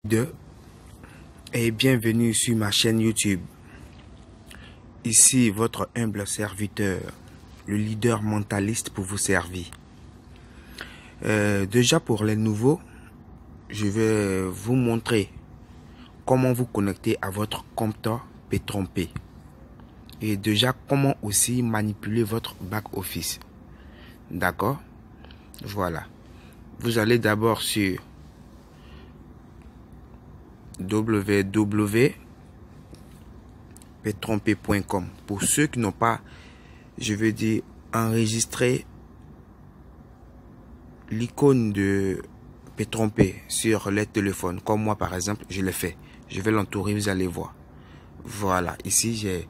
Et bienvenue sur ma chaîne YouTube. Ici votre humble serviteur, le leader mentaliste pour vous servir. Déjà pour les nouveaux, je vais vous montrer comment vous connecter à votre compte P-Trompé. Et déjà comment aussi manipuler votre back office. D'accord? Voilà. Vous allez d'abord sur www.ptrompé.com. Pour ceux qui n'ont pas, je veux dire, enregistré l'icône de P-Trompé sur les téléphones, comme moi par exemple, je l'ai fait. Je vais l'entourer, vous allez voir. Voilà, ici j'ai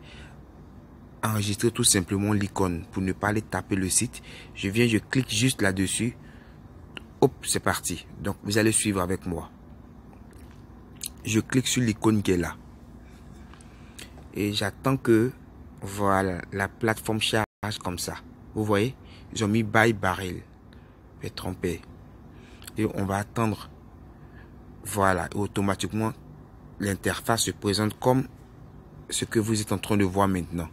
enregistré tout simplement l'icône pour ne pas aller taper le site. Je viens, je clique juste là-dessus. Hop, c'est parti. Donc vous allez suivre avec moi. Je clique sur l'icône qui est là. Et j'attends que, voilà, la plateforme charge comme ça. Vous voyez, ils ont mis Buy Barrel. P-Trompé. Et on va attendre. Voilà, et automatiquement, l'interface se présente comme ce que vous êtes en train de voir maintenant.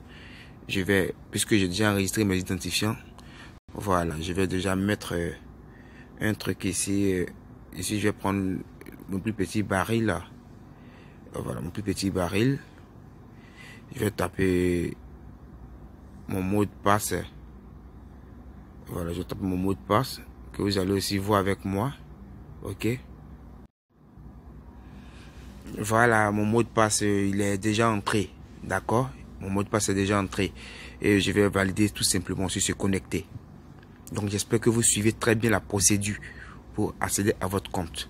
Je vais, puisque j'ai déjà enregistré mes identifiants, voilà, je vais déjà mettre un truc ici. Ici, je vais prendre mon plus petit baril là. Voilà, mon plus petit baril. Je vais taper mon mot de passe. Voilà, je tape mon mot de passe que vous allez aussi voir avec moi. Ok. Voilà, mon mot de passe, il est déjà entré. D'accord? Mon mot de passe est déjà entré. Et je vais valider tout simplement sur se connecter. Donc, j'espère que vous suivez très bien la procédure pour accéder à votre compte.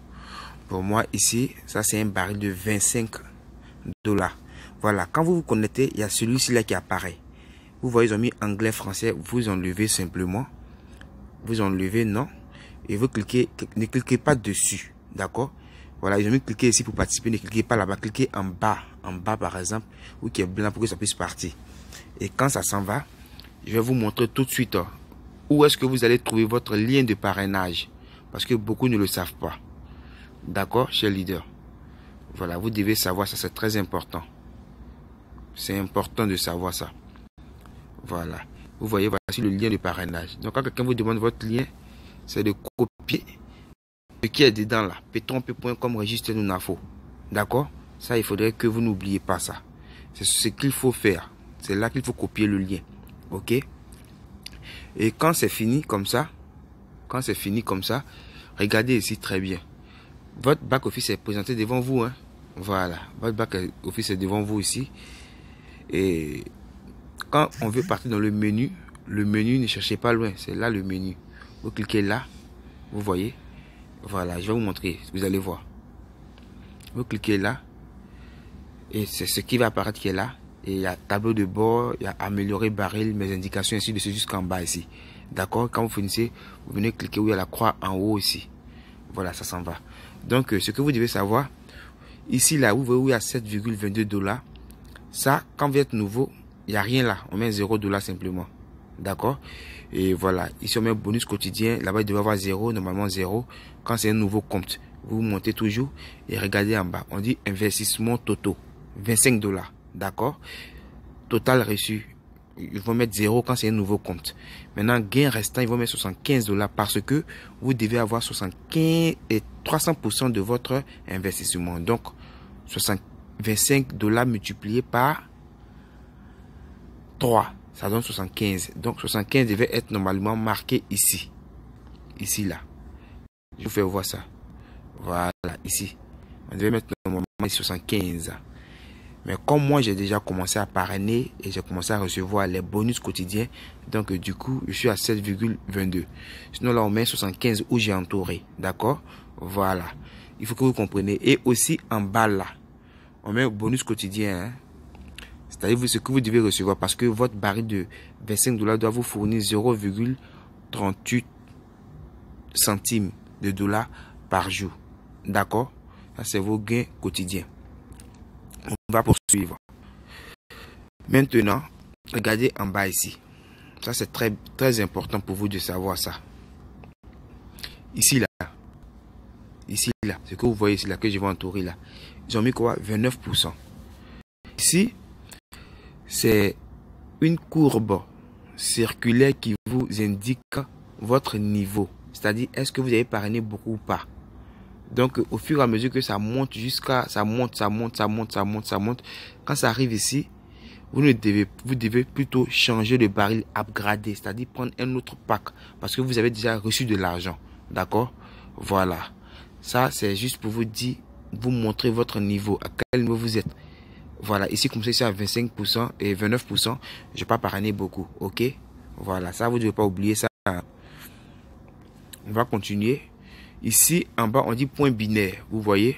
Pour moi, ici, ça c'est un baril de 25 $. Voilà, quand vous vous connectez, il y a celui-ci là qui apparaît. Vous voyez, ils ont mis anglais, français. Vous enlevez simplement. Vous enlevez non. Et vous cliquez, ne cliquez pas dessus. D'accord? Voilà, ils ont mis cliquer ici pour participer. Ne cliquez pas là-bas. Cliquez en bas par exemple, ou qui est blanc pour que ça puisse partir. Et quand ça s'en va, je vais vous montrer tout de suite où est-ce que vous allez trouver votre lien de parrainage. Parce que beaucoup ne le savent pas. D'accord, cher leader? Voilà, vous devez savoir ça, c'est très important. C'est important de savoir ça. Voilà. Vous voyez, voici le lien de parrainage. Donc, quand quelqu'un vous demande votre lien, c'est de copier ce qui est dedans là. Ptrompé.com registre Nunafo. D'accord? Ça, il faudrait que vous n'oubliez pas ça. C'est ce qu'il faut faire. C'est là qu'il faut copier le lien. Ok? Et quand c'est fini comme ça, regardez ici très bien. Votre back office est présenté devant vous. Hein? Voilà. Votre back office est devant vous ici. Et quand on veut partir dans le menu, ne cherchez pas loin. C'est là le menu. Vous cliquez là. Vous voyez. Voilà. Je vais vous montrer. Vous allez voir. Vous cliquez là. Et c'est ce qui va apparaître qui est là. Et il y a tableau de bord. Il y a améliorer baril, mes indications ainsi de suite jusqu'en bas ici. D'accord. Quand vous finissez, vous venez cliquer où il y a la croix en haut ici. Voilà. Ça s'en va. Donc, ce que vous devez savoir. Ici, là, vous voyez où il y a 7,22 $. Ça, quand vous êtes nouveau, il n'y a rien là. On met 0 $ simplement. D'accord? Et voilà. Ici, on met bonus quotidien. Là-bas, il devrait avoir 0. Normalement, 0. Quand c'est un nouveau compte, vous montez toujours et regardez en bas. On dit investissement totaux. 25 $. D'accord? Total reçu. Ils vont mettre 0 quand c'est un nouveau compte. Maintenant, gain restant, ils vont mettre 75 $ parce que vous devez avoir 75 et 300% de votre investissement. Donc, 25 $ multiplié par 3, ça donne 75. Donc 75 devait être normalement marqué ici. Ici, là. Je vous fais voir ça. Voilà, ici. On devait mettre normalement 75. Mais comme moi, j'ai déjà commencé à parrainer et j'ai commencé à recevoir les bonus quotidiens, donc du coup, je suis à 7,22. Sinon, là, on met 75 où j'ai entouré. D'accord? Voilà. Il faut que vous compreniez. Et aussi, en bas, là, on met bonus quotidien. Hein? C'est-à-dire ce que vous devez recevoir parce que votre baril de 25 $ doit vous fournir 0,38 centimes de dollars par jour. D'accord? Ça, c'est vos gains quotidiens. On va poursuivre. Maintenant, regardez en bas ici. Ça, c'est très, très important pour vous de savoir ça. Ici, là. Ici, là, ce que vous voyez ici là, que je vais entourer là, ils ont mis quoi? 29%. Ici, c'est une courbe circulaire qui vous indique votre niveau. C'est-à-dire, est-ce que vous avez parrainé beaucoup ou pas? Donc, au fur et à mesure que ça monte jusqu'à... Ça monte. Quand ça arrive ici, vous devez plutôt changer de baril, upgrader. C'est-à-dire prendre un autre pack. Parce que vous avez déjà reçu de l'argent. D'accord? Voilà. Ça, c'est juste pour vous dire, vous montrer votre niveau. À quel niveau vous êtes. Voilà. Ici, comme ça, c'est à 25% et 29%. Je n'ai pas parrainé beaucoup. OK? Voilà. Ça, vous ne devez pas oublier ça. On va continuer. Ici, en bas, on dit point binaire. Vous voyez?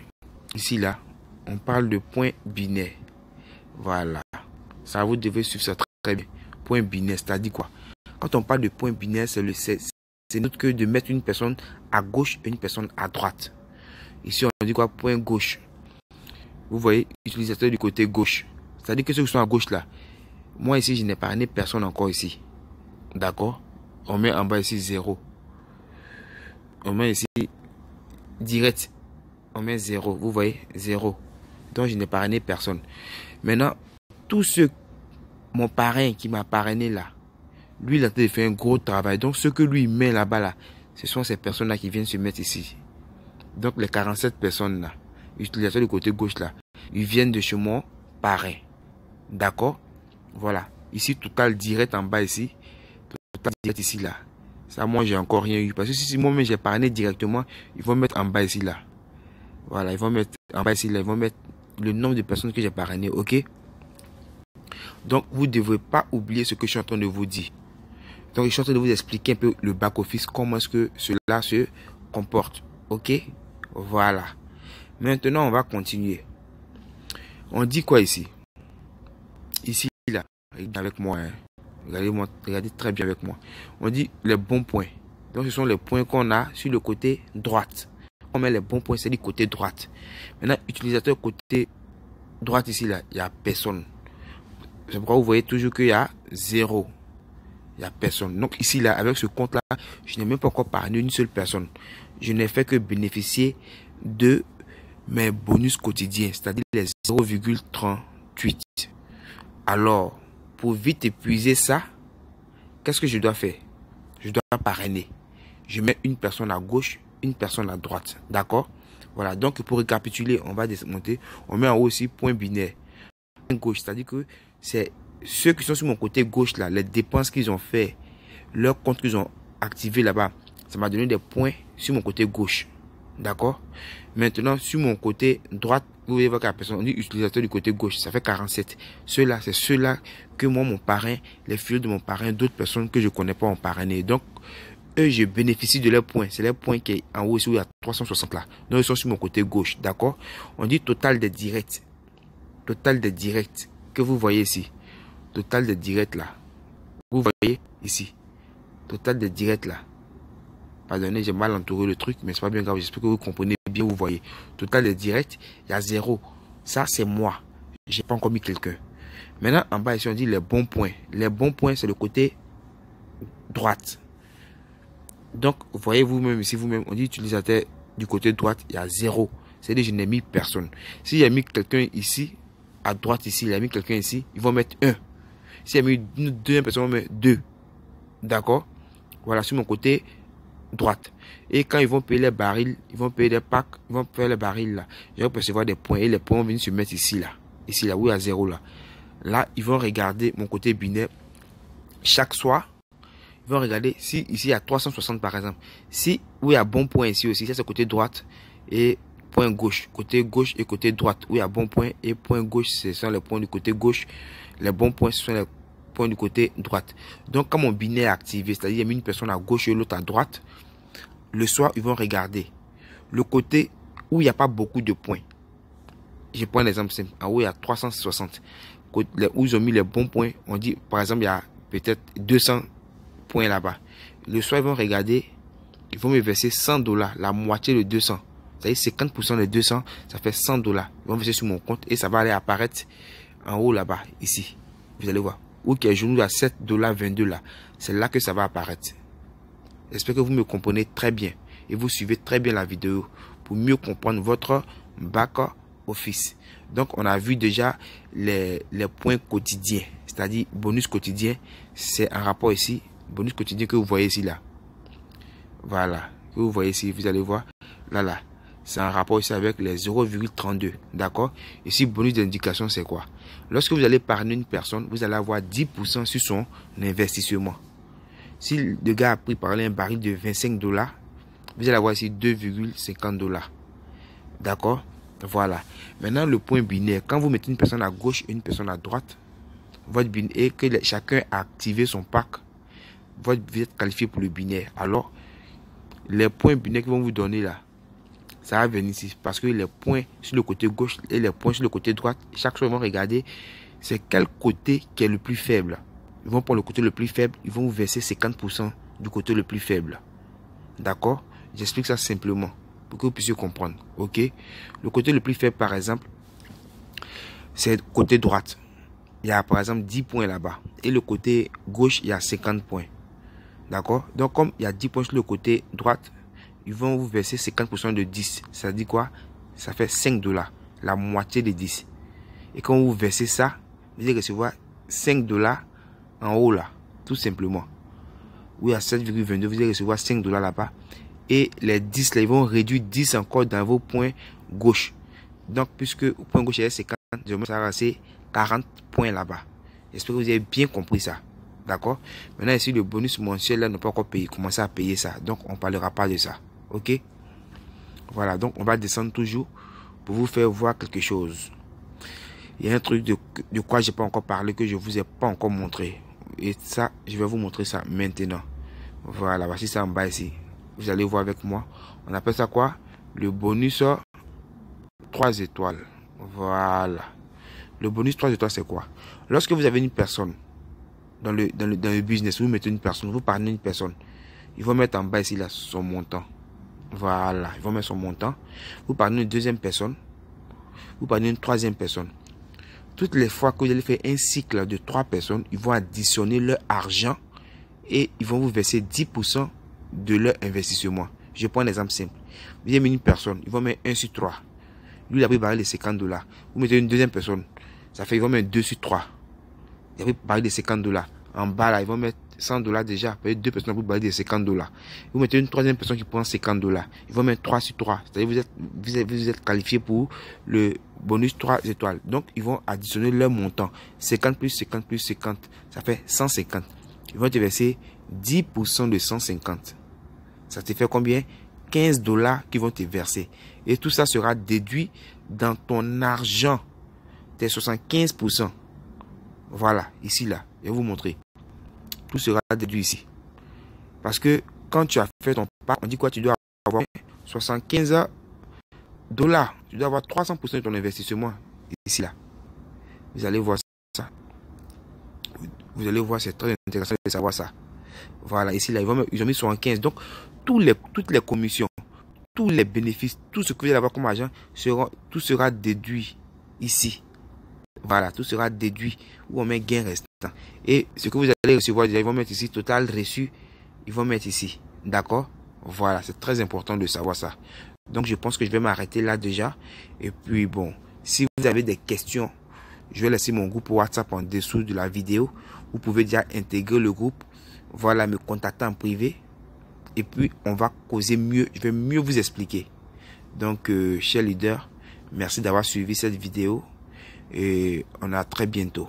Ici, là, on parle de point binaire. Voilà. Ça, vous devez suivre ça très bien. Point binaire, c'est-à-dire quoi? Quand on parle de point binaire, c'est notre que de mettre une personne à gauche et une personne à droite. Ici, on dit quoi? Point gauche. Vous voyez? Utilisateur du côté gauche. C'est-à-dire que ceux qui sont à gauche, là. Moi, ici, je n'ai pas personne encore ici. D'accord? On met en bas ici 0. On met ici direct. On met 0. Vous voyez? 0. Donc, je n'ai parrainé personne. Maintenant, tous ceux, mon parrain qui m'a parrainé là, lui, il a fait un gros travail. Donc, ce que lui met là-bas, là, ce sont ces personnes-là qui viennent se mettre ici. Donc, les 47 personnes là, utilisateurs du côté gauche là, ils viennent de chez mon parrain. D'accord? Voilà. Ici, total direct en bas ici. Total direct ici là. Ça, moi, j'ai encore rien eu. Parce que si moi-même j'ai parrainé directement, ils vont mettre en bas ici là. Voilà, ils vont mettre en bas ici là. Ils vont mettre le nombre de personnes que j'ai parrainé. OK? Donc, vous ne devez pas oublier ce que je suis en train de vous dire. Donc, je suis en train de vous expliquer un peu le back-office, comment est-ce que cela se comporte. OK? Voilà. Maintenant, on va continuer. On dit quoi ici? Ici, là. Regardez avec moi. Hein. Regardez très bien avec moi. On dit les bons points. Donc, ce sont les points qu'on a sur le côté droite. On met les bons points, c'est du côté droite. Maintenant, utilisateur côté droite ici, là, il n'y a personne. C'est pourquoi vous voyez toujours qu'il y a 0. Il n'y a personne. Donc ici, là, avec ce compte-là, je n'ai même pas encore parrainé une seule personne. Je n'ai fait que bénéficier de mes bonus quotidiens, c'est-à-dire les 0,38. Alors, pour vite épuiser ça, qu'est-ce que je dois faire? Je dois parrainer. Je mets une personne à gauche, une personne à droite. D'accord? Voilà. Donc, pour récapituler, on va démonter. On met en haut aussi point binaire. Gauche, c'est-à-dire que c'est ceux qui sont sur mon côté gauche là, les dépenses qu'ils ont fait, leur compte qu'ils ont activé là-bas, ça m'a donné des points sur mon côté gauche. D'accord? Maintenant, sur mon côté droite, vous voyez votre personne, on dit utilisateur du côté gauche, ça fait 47. Ceux-là, c'est ceux-là que moi, mon parrain, les filles de mon parrain, d'autres personnes que je connais pas ont parrainé. Donc, eux, je bénéficie de leurs points. C'est les points qui est en haut ici où il y a 360 là. Donc, ils sont sur mon côté gauche. D'accord? On dit total des directs. Total des directs que vous voyez ici. Total des directs là. Vous voyez ici. Total des directs là. Pardonnez, j'ai mal entouré le truc, mais c'est pas bien grave. J'espère que vous comprenez bien, vous voyez. Total des directs, il y a 0. Ça, c'est moi. J'ai pas encore mis quelqu'un. Maintenant, en bas ici, on dit les bons points. Les bons points, c'est le côté droite. Donc, vous voyez vous-même ici, vous-même, on dit utilisateur du côté droite, il y a 0. C'est-à-dire, je n'ai mis personne. S'il y a mis quelqu'un ici, à droite ici, il a mis quelqu'un ici, ils vont mettre 1. S'il y a mis deux personnes, ils vont mettre 2. D'accord? Voilà, sur mon côté droite. Et quand ils vont payer les barils, ils vont payer des packs, ils vont payer les barils là. Ils vont percevoir des points. Et les points vont venir se mettre ici là. Ici là, où il y a 0 là. Là, ils vont regarder mon côté binaire. Chaque soir, ils vont regarder si ici il y a 360 par exemple. Si où il y a bon point ici aussi, ça c'est côté droite et point gauche. Côté gauche et côté droite. Où il y a bon point et point gauche, ce sont les points du côté gauche. Les bons points, ce sont les points du côté droite. Donc quand mon binaire est activé, c'est-à-dire il y a une personne à gauche et l'autre à droite, le soir, ils vont regarder le côté où il n'y a pas beaucoup de points. Je prends l'exemple simple. En haut, il y a 360. Où ils ont mis les bons points, on dit, par exemple, il y a peut-être 200 points là-bas. Le soir, ils vont regarder, ils vont me verser $100, la moitié de 200. C'est-à-dire 50% de 200, ça fait $100. Ils vont verser sur mon compte et ça va aller apparaître en haut là-bas, ici. Vous allez voir. Ou qu'il y a jour à $7,22 là. C'est là que ça va apparaître. J'espère que vous me comprenez très bien et vous suivez très bien la vidéo pour mieux comprendre votre back office. Donc, on a vu déjà les points quotidiens, c'est-à-dire bonus quotidien. C'est un rapport ici, bonus quotidien que vous voyez ici, là. Voilà, que vous voyez ici, vous allez voir, là. C'est un rapport ici avec les 0,32, d'accord? Ici, bonus d'indication, c'est quoi? Lorsque vous allez épargner une personne, vous allez avoir 10% sur son investissement. Si le gars a pris par exemple un baril de 25 $, vous allez avoir ici 2,50 $. D'accord? Voilà. Maintenant, le point binaire. Quand vous mettez une personne à gauche et une personne à droite, votre binaire, et que chacun a activé son pack, vous êtes qualifié pour le binaire. Alors, les points binaires qu'ils vont vous donner là, ça va venir ici. Parce que les points sur le côté gauche et les points sur le côté droite, chaque fois, ils vont regarder c'est quel côté qui est le plus faible. Ils vont prendre le côté le plus faible, ils vont vous verser 50% du côté le plus faible. D'accord? J'explique ça simplement pour que vous puissiez comprendre. Ok? Le côté le plus faible, par exemple, c'est côté droite. Il y a par exemple 10 points là-bas. Et le côté gauche, il y a 50 points. D'accord? Donc, comme il y a 10 points sur le côté droite, ils vont vous verser 50% de 10. Ça dit quoi? Ça fait 5 $. La moitié de 10. Et quand vous versez ça, vous allez recevoir 5 $ en haut là. Tout simplement. Oui, à 7,22, vous allez recevoir 5 $ là-bas. Et les 10 là, ils vont réduire 10 encore dans vos points gauche. Donc, puisque au point gauche, il y a 50, ça va rester 40 points là-bas. J'espère que vous avez bien compris ça. D'accord? Maintenant, ici, le bonus mensuel là n'est pas encore payé. Commencez à payer ça. Donc, on ne parlera pas de ça. Ok? Voilà. Donc, on va descendre toujours pour vous faire voir quelque chose. Il y a un truc de quoi je n'ai pas encore parlé, que je ne vous ai pas encore montré. Et ça, je vais vous montrer ça maintenant. Voilà. Voici ça en bas ici. Vous allez voir avec moi. On appelle ça quoi? Le bonus 3 étoiles. Voilà. Le bonus 3 étoiles, c'est quoi? Lorsque vous avez une personne dans le business, vous mettez une personne, vous parlez d'une personne, ils vont mettre en bas ici là, son montant. Voilà. Ils vont mettre son montant. Vous parlez d'une deuxième personne. Vous parlez d'une troisième personne. Toutes les fois que vous allez faire un cycle de 3 personnes, ils vont additionner leur argent et ils vont vous verser 10% de leur investissement. Je prends un exemple simple. Vous avez mis une personne, ils vont mettre 1 sur 3. Lui, il a pris baril de 50 $. Vous mettez une deuxième personne, ça fait ils vont mettre 2 sur 3. Il a pris baril de 50 $. En bas, là, ils vont mettre 100 $. Déjà. Deux personnes pour baril de 50 $. Vous mettez une troisième personne qui prend 50 $. Ils vont mettre 3 sur 3. C'est-à-dire vous êtes qualifié pour le bonus 3 étoiles. Donc, ils vont additionner leur montant. 50 plus 50 plus 50. Ça fait 150. Ils vont te verser 10% de 150. Ça te fait combien? 15 $ qu'ils vont te verser. Et tout ça sera déduit dans ton argent. Tes 75%. Voilà, ici, là. Je vais vous montrer. Tout sera déduit ici. Parce que quand tu as fait ton pas, on dit quoi? Tu dois avoir 75 $. Tu dois avoir 300% de ton investissement. Ici, là. Vous allez voir ça. Vous allez voir, c'est très intéressant de savoir ça. Voilà, ici, là, ils ont mis 75. Donc, toutes les commissions, tous les bénéfices, tout ce que vous allez avoir comme argent, tout sera déduit ici. Voilà, tout sera déduit où on met gain restant. Et ce que vous allez recevoir, ils vont mettre ici, total reçu, ils vont mettre ici. D'accord? Voilà, c'est très important de savoir ça. Donc, je pense que je vais m'arrêter là déjà. Et puis, bon, si vous avez des questions, je vais laisser mon groupe WhatsApp en dessous de la vidéo. Vous pouvez déjà intégrer le groupe. Voilà, me contacter en privé. Et puis, on va causer mieux. Je vais mieux vous expliquer. Donc, chers leaders, merci d'avoir suivi cette vidéo. Et on a très bientôt.